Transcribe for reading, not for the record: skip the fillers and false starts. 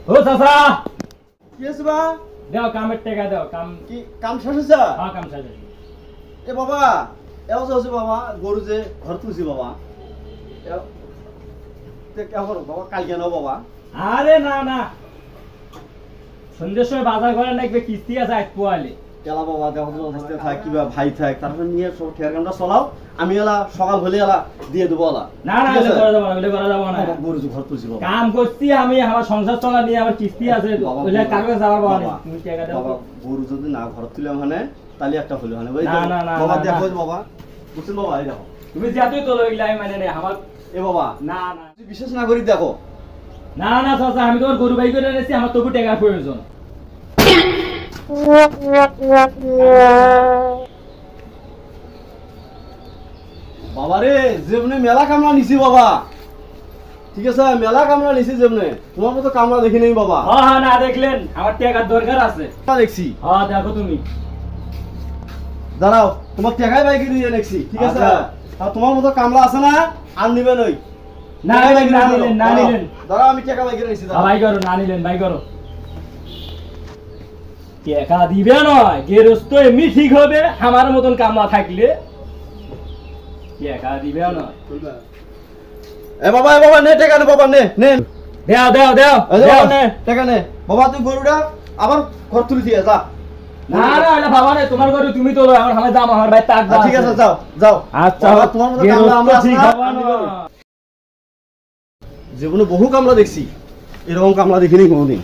ও চাচা কি আছে বা? দেও কামের টাকা দেও কাম কি কাম শেষ হয়েছে? হ্যাঁ কাম শেষ এ বাবা এও হচ্ছে বাবা গরু যে ঘর তুলছি বাবা করো বাবা কাল কেন বাবা? আরে না না সন্ধ্যের সময় বাজার করে নাকবে কিস্তি আছে আজ পোয়ালে এলা বাবা দেখো হাসতে থাক কিবা ভাই থাক তারপর নিয়ে সব ঠেয়ার কামটা চলাও আমি এলা সকাল হলে এলা দিয়ে দেবো এলা না না এলে করা যাবে না এলে করা যাবে না গরু যে ঘর তুলছি বাবা কাম করছি আমি আমার সংসার চলা নিয়ে আমার কিস্তি আছে ওইলে কাগজ যাবার বাবা নেই তুমি টাকা দাও বাবা গরু যদি না ঘর তুলে মানে তাহলে একটা হলো মানে না না না বাবা দেখো বাবা বুঝছেন বাবা এই দেখো তুমি যতই তোলো এগুলা আমি মানে নেই আমার এ বাবা না না তুই বিশেষ না করি দেখো না না চাচা আমি তোমার গরু বাই করে এনেছি আমার তবু টাকার প্রয়োজন বাবা রে যেমনে মেলা কামলা নিছি বাবা ঠিক আছে মেলা কামলা নিছি যেমনে তোমার মতো কামলা দেখি নেই বাবা হ্যাঁ হ্যাঁ না দেখলেন আমার টাকার দরকার আছে দেখছি হ্যাঁ দেখো তুমি দাঁড়াও তোমার টাকাই বাইকে দিয়ে দেখছি ঠিক আছে আর তোমার মতো কামলা আছে না আর নিবেন ওই না নিলেন না নিলেন না নিলেন দাঁড়াও আমি টাকা বাইকে নিছি ভাই করো না নিলেন ভাই করো টাকা দিবে নয় গেরস্ত এমনি ঠিক হবে আমার মতন কামলা থাকলে টাকা দিবে নয় এ বাবা নে টাকা নে বাবা নে নে দেও দেও দেও দেও নে টাকা নে বাবা তুই গরুটা আবার ঘর তুলি দিয়ে যা না না এটা বাবা নে তোমার গরু তুমি তোলো আমার দাম আমার ভাই তাক ঠিক আছে যাও যাও আচ্ছা তোমার মতো কামলা আমরা ঠিক হবে না জীবনে বহু কামলা দেখছি এরকম কামলা দেখিনি কোনোদিন